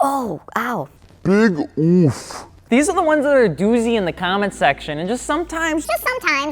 Oh, ow. Big oof. These are the ones that are a doozy in the comment section, and just sometimes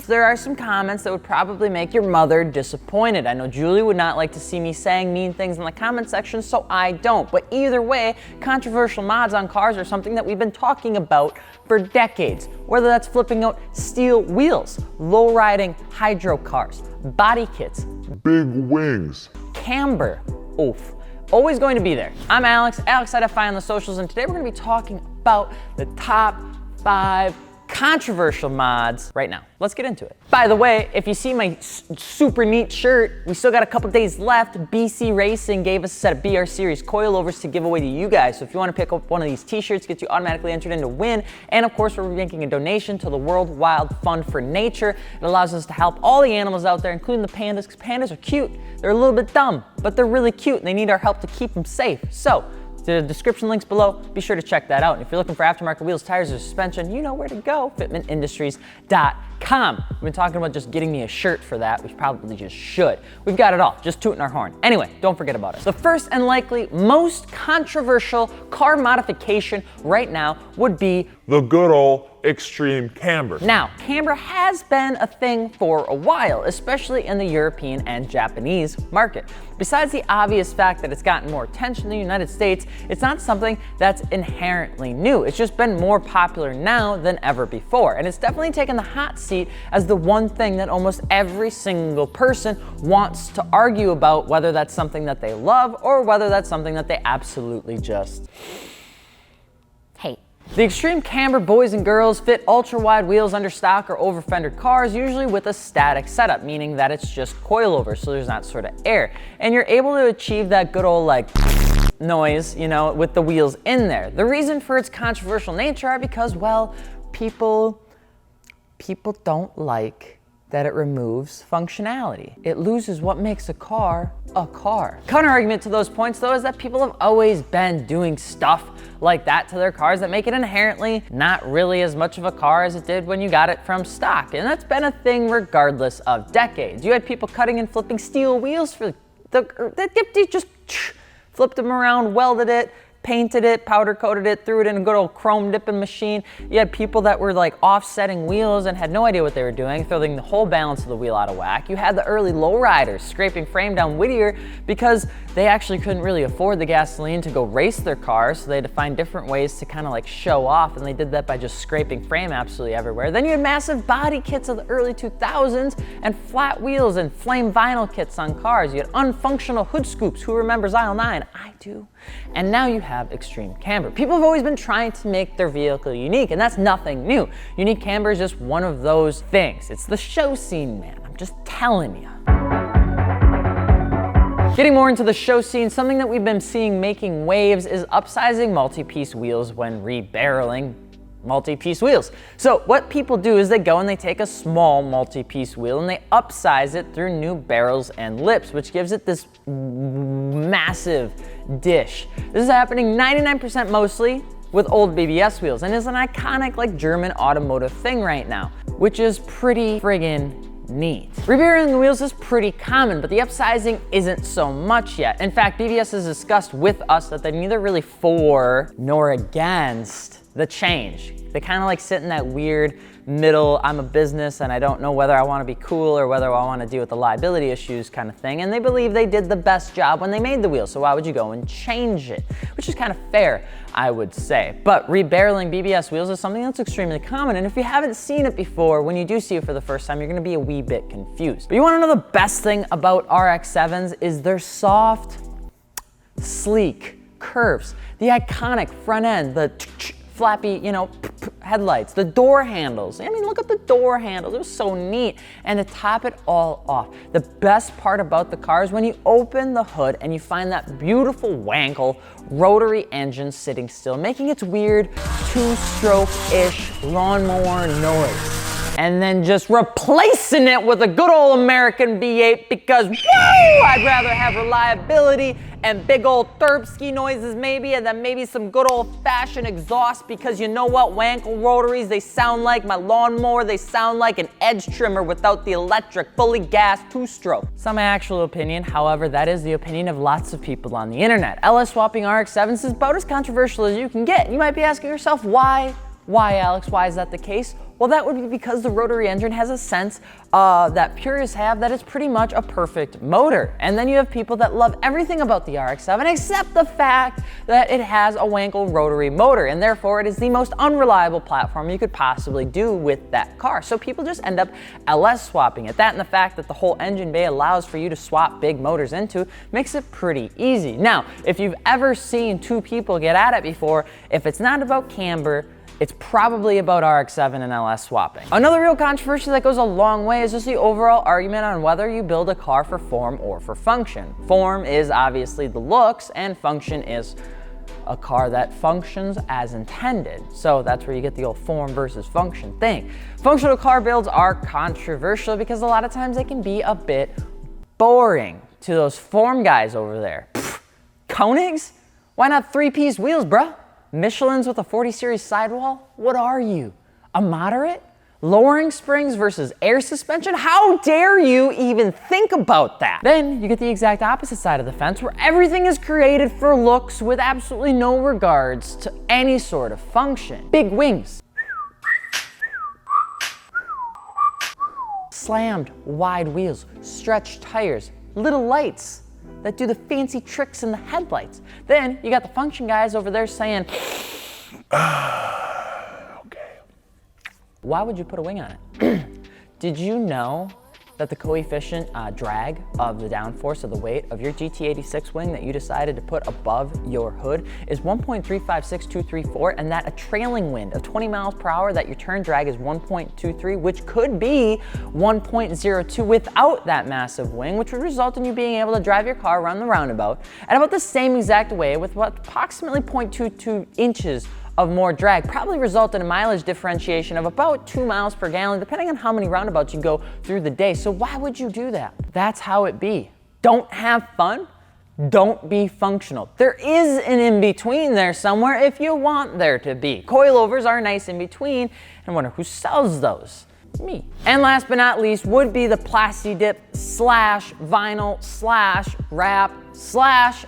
there are some comments that would probably make your mother disappointed. I know Julie would not like to see me saying mean things in the comment section, so I don't. But either way, controversial mods on cars are something that we've been talking about for decades. Whether that's flipping out steel wheels, low-riding hydro cars, body kits, Big wings. camber, oof. Always going to be there. I'm Alex at FI on the socials, and today we're gonna be talking about the top 5 controversial mods right now. Let's get into it. By the way, if you see my super neat shirt, we still got a couple days left. BC Racing gave us a set of BR Series coilovers to give away to you guys. So if you wanna pick up one of these t-shirts, gets you automatically entered in to win. And of course, we're making a donation to the World Wild Fund for Nature. It allows us to help all the animals out there, including the pandas, because pandas are cute. They're a little bit dumb, but they're really cute, and they need our help to keep them safe. So, the description links below, be sure to check that out. And if you're looking for aftermarket wheels, tires, or suspension, you know where to go, fitmentindustries.com. We've been talking about just getting me a shirt for that, which probably just should. We've got it all, just tooting our horn. Anyway, don't forget about us. The first and likely most controversial car modification right now would be The good old extreme camber. now, camber has been a thing for a while, especially in the European and Japanese market. Besides the obvious fact that it's gotten more attention in the United States, it's not something that's inherently new. It's just been more popular now than ever before. And it's definitely taken the hot seat as the one thing that almost every single person wants to argue about, whether that's something that they love or whether that's something that they absolutely just Hate. The extreme camber boys and girls fit ultra wide wheels under stock or over fendered cars, usually with a static setup, meaning that it's just coilover, so there's not sort of air. And you're able to achieve that good old like noise, you know, with the wheels in there. The reason for its controversial nature are because, well, people don't like that it removes functionality. It loses what makes a car a car. Counter-argument to those points, though, is that people have always been doing stuff like that to their cars that make it inherently not really as much of a car as it did when you got it from stock. And that's been a thing regardless of decades. You had people cutting and flipping steel wheels for they just flipped them around, welded it, painted it, powder coated it, threw it in a good old chrome dipping machine. You had people that were like offsetting wheels and had no idea what they were doing, throwing the whole balance of the wheel out of whack. You had the early lowriders scraping frame down Whittier because they actually couldn't really afford the gasoline to go race their cars, so they had to find different ways to kind of like show off, and they did that by just scraping frame absolutely everywhere. Then you had massive body kits of the early 2000s and flat wheels and flame vinyl kits on cars. You had unfunctional hood scoops. Who remembers aisle 9? I do. And now you have extreme camber. People have always been trying to make their vehicle unique, and that's nothing new. Unique camber is just one of those things. It's the show scene, man. I'm just telling you. Getting more into the show scene, something that we've been seeing making waves is upsizing multi-piece wheels when rebarreling multi-piece wheels. So what people do is they go and they take a small multi-piece wheel and they upsize it through new barrels and lips, which gives it this massive dish. This is happening 99% mostly with old BBS wheels and is an iconic like German automotive thing right now, which is pretty friggin' neat. Rebarreling the wheels is pretty common, but the upsizing isn't so much yet. In fact, BBS has discussed with us that they're neither really for nor against the change. They kind of like sit in that weird middle, I'm a business and I don't know whether I want to be cool or whether I want to deal with the liability issues kind of thing. And they believe they did the best job when they made the wheel, so why would you go and change it? Which is kind of fair, I would say. But rebarreling BBS wheels is something that's extremely common, and if you haven't seen it before, when you do see it for the first time, you're gonna be a wee bit confused. But you wanna know the best thing about RX-7s is they're soft, sleek curves, the iconic front end, the flappy, you know, headlights, the door handles. I mean, look at the door handles. It was so neat. And to top it all off, the best part about the car is when you open the hood and you find that beautiful Wankel rotary engine sitting still, making its weird two-stroke-ish lawnmower noise. and then just replacing it with a good old American V8 because, woo, I'd rather have reliability and big old Thurbsky noises maybe, and then maybe some good old fashioned exhaust because you know what, Wankel rotaries, they sound like my lawnmower, they sound like an edge trimmer without the electric, fully gas two-stroke. It's not my actual opinion, however, that is the opinion of lots of people on the internet. LS swapping RX-7s is about as controversial as you can get. You might be asking yourself, why? Why, Alex? Why is that the case? Well, that would be because the rotary engine has a sense that purists have that it's pretty much a perfect motor. And then you have people that love everything about the RX-7 except the fact that it has a Wankel rotary motor, and therefore it is the most unreliable platform you could possibly do with that car. So people just end up LS swapping it. That and the fact that the whole engine bay allows for you to swap big motors into makes it pretty easy. Now, if you've ever seen two people get at it before, if it's not about camber, it's probably about RX-7 and LS swapping. Another real controversy that goes a long way is just the overall argument on whether you build a car for form or for function. Form is obviously the looks, and function is a car that functions as intended. So that's where you get the old form versus function thing. Functional car builds are controversial because a lot of times they can be a bit boring to those form guys over there. Pfft, Koenigs? Why not 3-piece wheels, bruh? Michelin's with a 40 series sidewall? What are you? A moderate? Lowering springs versus air suspension? How dare you even think about that? Then you get the exact opposite side of the fence where everything is created for looks with absolutely no regards to any sort of function. Big wings. Slammed wide wheels, stretched tires, little lights that do the fancy tricks in the headlights. Then you got the function guys over there saying, Okay. why would you put a wing on it? Did you know that the coefficient drag of the downforce of the weight of your GT86 wing that you decided to put above your hood is 1.356234, and that a trailing wind of 20 miles per hour that your turn drag is 1.23, which could be 1.02 without that massive wing, which would result in you being able to drive your car around the roundabout at about the same exact way with what approximately 0.22 inches of more drag, probably result in a mileage differentiation of about 2 miles per gallon, depending on how many roundabouts you go through the day. So why would you do that? That's how it be. Don't have fun? Don't be functional. There is an in-between there somewhere if you want there to be. Coilovers are nice in between, and I wonder who sells those. Me. And last but not least would be the Plasti Dip / vinyl / wrap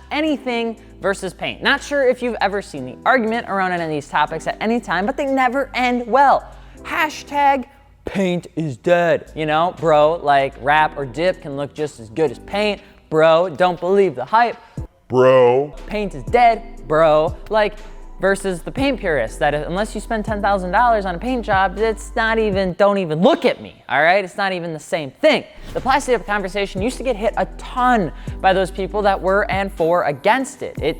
/ anything versus paint. Not sure if you've ever seen the argument around any of these topics at any time, but they never end well. Hashtag paint is dead. You know, bro, like wrap or dip can look just as good as paint. Bro, don't believe the hype. Bro. Paint is dead, bro. Like, versus the paint purist that unless you spend $10,000 on a paint job, it's not even, don't even look at me, all right? It's not even the same thing. The Plasti Dip conversation used to get hit a ton by those people that were and for against it. It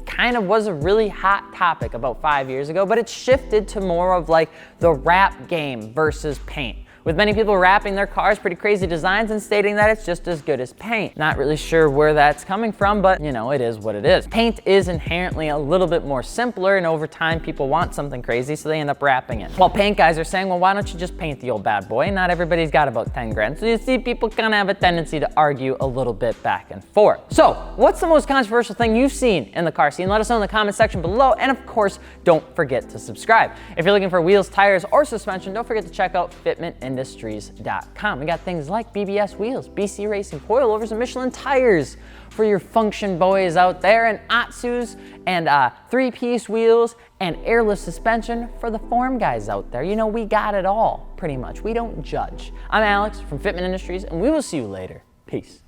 kind of was a really hot topic about 5 years ago, but it shifted to more of like the wrap game versus paint, with many people wrapping their cars pretty crazy designs and stating that it's just as good as paint. Not really sure where that's coming from, but you know, it is what it is. Paint is inherently a little bit more simpler, and over time people want something crazy, so they end up wrapping it. While paint guys are saying, well, why don't you just paint the old bad boy? Not everybody's got about 10 grand. So you see people kind of have a tendency to argue a little bit back and forth. So what's the most controversial thing you've seen in the car scene? Let us know in the comment section below, and of course, don't forget to subscribe. If you're looking for wheels, tires, or suspension, don't forget to check out FitmentIndustries.com. We got things like BBS Wheels, BC Racing coilovers, and Michelin tires for your function boys out there, and Atsus and 3-piece wheels and airless suspension for the form guys out there. You know, we got it all, pretty much. We don't judge. I'm Alex from Fitment Industries, and we will see you later. Peace.